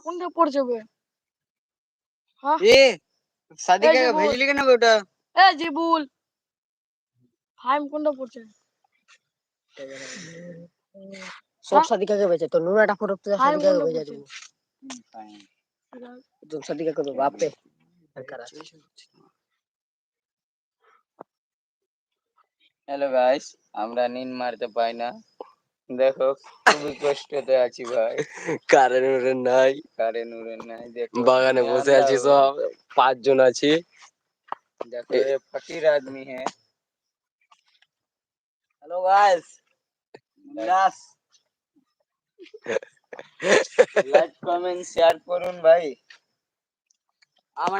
কোনটা পড়ছে বে? হ্যাঁ এ সাদিকাকে ভেজলি কেন ওটা? এ জিবুল ফাইম কোনটা পড়ছে? সব সাদিকাকে বেচে তো নুরাটা ফটো তো ফাইম সাদিকাকে কোনটা বেচে পড়ছে? দেবো তো সাদিকাকে তো বাপে হ্যালো গাইস, আমরা নিন মারতে পাই না, দেখো খুবই কষ্টতে আছি ভাই। কারেন্ট নাই, দেখো বাগানে বসে আছি, সব 5 জন আছি। देखो ये फकीर आदमी है। Hello guys, like comment share করুন ভাই।